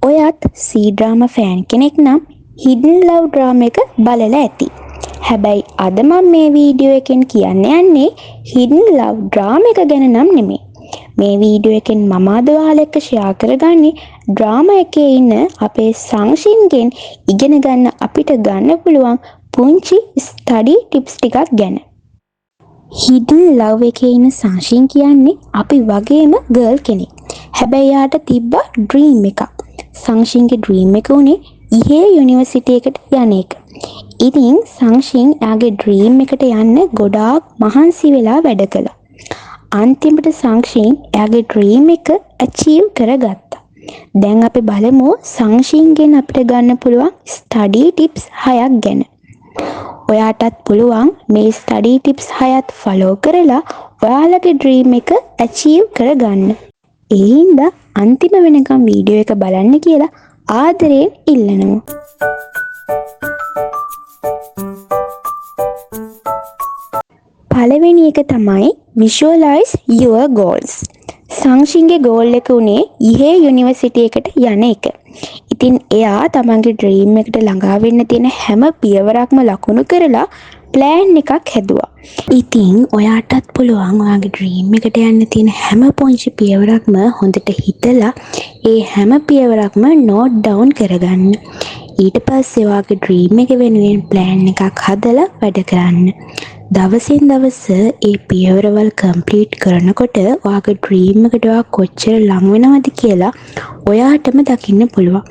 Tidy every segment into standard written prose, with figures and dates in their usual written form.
ඔයත් C-drama fan කෙනෙක් නම් Hidden Love drama එක බලලා ඇති. හැබැයි අද මම මේ වීඩියෝ එකෙන් කියන්න යන්නේ Hidden Love drama එක ගැන නම් නෙමෙයි. මේ වීඩියෝ එකෙන් මම අද ඔයාලා එක්ක ෂෙයා කරගන්නේ drama එකේ ඉන්න අපේ සංශින්ගෙන් ඉගෙන ගන්න අපිට ගන්න පුළුවන් පුංචි ස්ටඩි ටිප්ස් ටිකක් ගැන. Hidden Love එකේ ඉන්න සංශින් කියන්නේ අපි වගේම ගර්ල් කෙනෙක්. හැබැයි යාට තිබ්බ ඩ්‍රීම් එකක්. සංශින්ගේ ඩ්‍රීම් එක උනේ ඉහේ යුනිවර්සිටි එකට යන එක. ඉතින් සංශින් යාගේ ඩ්‍රීම් එකට යන්න ගොඩාක් මහන්සි වෙලා වැඩ කළා. අන්තිමට සංශින් යාගේ ඩ්‍රීම් එක අචීව් කරගත්තා. දැන් අපි බලමු සංශින්ගෙන් අපිට ගන්න පුළුවන් ස්ටඩි ටිප්ස් 6ක් ගැන. ඔයාටත් පුළුවන් මේ ස්ටඩි ටිප්ස් 6ත් ෆලෝ කරලා ඔයාලගේ ඩ්‍රීම් එක අචීව් කරගන්න. ඒ හින්දා අන්තිම වෙනකම් වීඩියෝ එක බලන්න කියලා ආදරයෙන් ඉල්ලනවා. පළවෙනි එක තමයි visualize your goals. සංශින්ගේ ගෝල් එක උනේ ඉහේ යුනිවර්සිටි එකට යන එක. ඉතින් එයා තමන්ගේ ඩ්‍රීම් එකට ළඟා වෙන්න තියෙන හැම පියවරක්ම ලකුණු කරලා ප්ලෑන් එකක් හැදුවා. ඉතින් ඔයාටත් පුළුවන් ඔයාගේ ඩ්‍රීම් එකට යන්න තියෙන හැම පුංචි පියවරක්ම හොඳට හිතලා ඒ හැම පියවරක්ම නෝට් ඩවුන් කරගන්න. ඊට පස්සේ ඔයාගේ ඩ්‍රීම් එක වෙනුවෙන් ප්ලෑන් එකක් හදලා වැඩ කරන්න. දවසින් දවස ඒ පියවරවල් කම්ප්ලීට් කරනකොට ඔයාගේ ඩ්‍රීම් එකට ඔයා කොච්චර ළඟ වෙනවද කියලා ඔයාටම දකින්න පුළුවන්.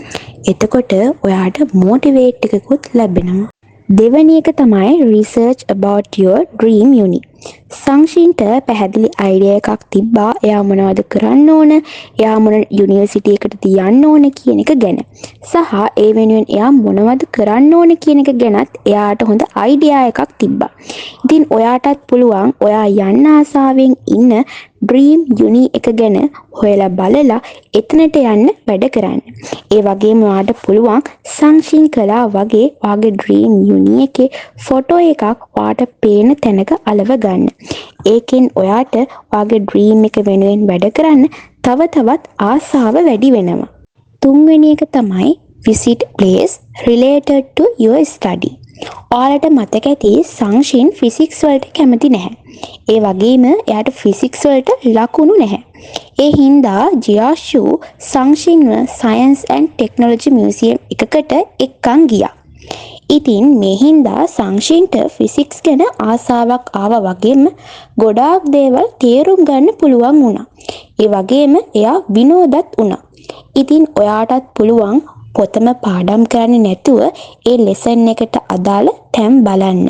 එතකොට ඔයාට මොටිවේට් එකකුත් ලැබෙනවා. දෙවැනි එක තමයි research about your dream uni. සංශින්ට පැහැදිලි අයිඩියා එකක් තිබ්බා එයා මොනවද කරන්න ඕන, එයා මොන යුනිවර්සිටි එකටද යන්න ඕන කියන එක ගැන. සහ ඒ වෙනුවෙන් එයා මොනවද කරන්න ඕන කියන එක ගැනත් එයාට හොඳ අයිඩියා එකක් තිබ්බා. ඉතින් ඔයාටත් පුළුවන් ඔයා යන්න ආසාවෙන් ඉන්න ඩ්‍රීම් යුනි එක ගැන හොයලා බලලා එතනට යන්න වැඩ කරන්න. ඒ වගේම ඔයාට පුළුවන් සංශින් කළා වගේ ඔයාගේ ඩ්‍රීම් යුනි එකේ ෆොටෝ එකක් ඔයාට පේන තැනක අලව ගන්න. ඒකෙන් ඔයාට ඔයාගේ ඩ්‍රීම් එක වෙනුවෙන් වැඩ කරන්න තව තවත් ආසාව වැඩි වෙනවා. තුන්වෙනි එක තමයි visit place related to your study. ඔයාලට මතක ඇති සංශින් ෆිසික්ස් වලට කැමති නැහැ. ඒ වගේම එයාට ෆිසික්ස් වලට ලකුණු නැහැ. ඒ හින්දා ජියාෂු සංශින්ව සයන්ස් ඇන්ඩ් ටෙක්නොලොජි මියුසියම් එකකට එක්කන් ගියා. ඉතින් මේ හින්දා සංශින්ට ෆිසික්ස් ගැන ආසාවක් ආවා වගේම ගොඩාක් දේවල් තේරුම් ගන්න පුළුවන් වුණා. ඒ වගේම එයා විනෝදත් වුණා. ඉතින් ඔයාටත් පුළුවන් පොතම පාඩම් කරන්නේ නැතුව ඒ ලෙසන් එකට අදාළ තැන් බලන්න,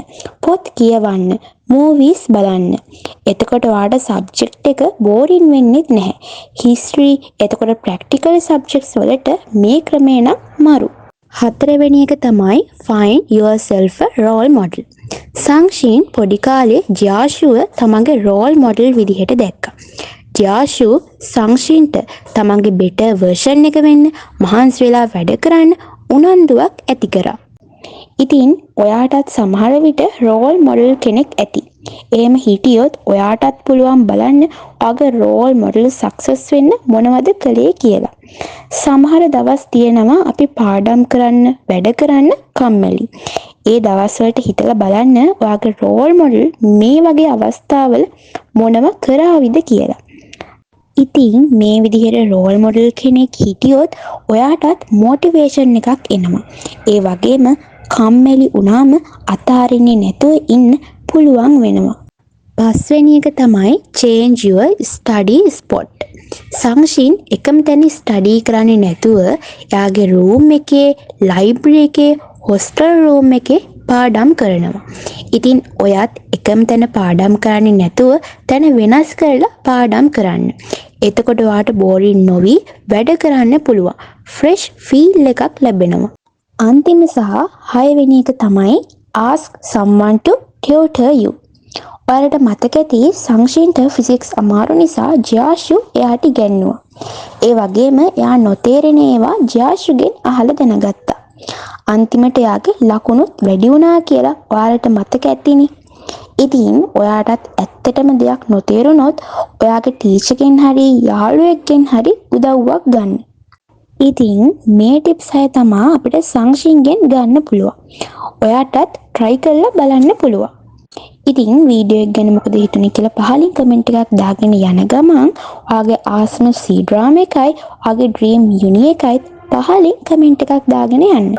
පොත් කියවන්න, මූවීස් බලන්න. එතකොට ඔයාට සබ්ජෙක්ට් එක බෝරින් වෙන්නේ නැහැ. හිස්ටරි, එතකොට ප්‍රැක්ටිකල් සබ්ජෙක්ට්ස් වලට මේ ක්‍රමය නම් මරු. හතරවෙනි එක තමයි find yourself a role model. සංශින් පොඩි කාලේ ජියාෂුව තමන්ගේ රෝල් මොඩල් විදිහට දැක්කා. ජියාෂු සංශින්ට තමන්ගේ බෙටර් වර්ෂන් එක වෙන්න මහන්සි වෙලා වැඩ කරන්න උනන්දුවක් ඇති කරා. ඉතින් ඔයාටත් සමහර විට රෝල් මොඩල් කෙනෙක් ඇති. එහෙම හිටියොත් ඔයාටත් පුළුවන් බලන්න ඔයාගේ රෝල් මොඩල් සක්සස් වෙන්න මොනවද කළේ කියලා. සමහර දවස් තියෙනවා අපි පාඩම් කරන්න, වැඩ කරන්න කම්මැලි. ඒ දවස්වලට හිතලා බලන්න ඔයාගේ රෝල් මොඩල් මේ වගේ අවස්ථාවල මොනව කරාවිද කියලා. ඉතින් මේ විදිහට රෝල් මොඩල් කෙනෙක් හිටියොත් ඔයාටත් මොටිවේෂන් එකක් එනවා. ඒ වගේම කම්මැලි වුණාම අතාරින්නේ නැතුව ඉන්න පුළුවන් වෙනවා. පස්වෙනි එක තමයි change your study spot. සංශින් එකම තැන ස්ටඩි කරන්නේ නැතුව එයාගේ රූම් එකේ, ලයිබ්‍රරි එකේ, හොස්ටල් රූම් එකේ පාඩම් කරනවා. ඉතින් ඔයත් එකම තැන පාඩම් කරන්නේ නැතුව තැන වෙනස් කරලා පාඩම් කරන්න. එතකොට ඔයාට බෝරින් නොවි වැඩ කරන්න පුළුවන්. ෆ්‍රෙෂ් ෆීල් එකක් ලැබෙනවා. අන්තිම සහ 6 වෙනි එක තමයි ask someone to tutor you. ඔයාලට මතක ඇති සංශින්ට ෆිසික්ස් අමාරු නිසා ජියාෂු එයාට ඉගෙනුවා. ඒ වගේම එයා නොතේරෙන ඒවා ජියාෂුගෙන් අහලා දැනගත්තා. අන්තිමට එයාගේ ලකුණුත් වැඩි වුණා කියලා ඔයාලට මතක ඇතිනේ. ඉතින් ඔයාටත් ඇත්තටම දෙයක් නොතේරුනොත් ඔයාගේ ටීචර්ගෙන් හරි යාළුවෙක්ගෙන් හරි උදව්වක් ගන්න. ඉතින් මේ ටිප්ස් 6 තමා අපිට සංක්ෂින්ගෙන් ගන්න පුළුවන්. ඔයාටත් try කරලා බලන්න පුළුවන්. ඉතින් වීඩියෝ එක ගැන මොකද හිතුනේ කියලා පහලින් කමෙන්ට් එකක් දාගෙන යන ගමන් ඔයාගේ ආසම C drama එකයි ඔයාගේ dream uni එකයි පහලින් කමෙන්ට් එකක් දාගෙන යන්න.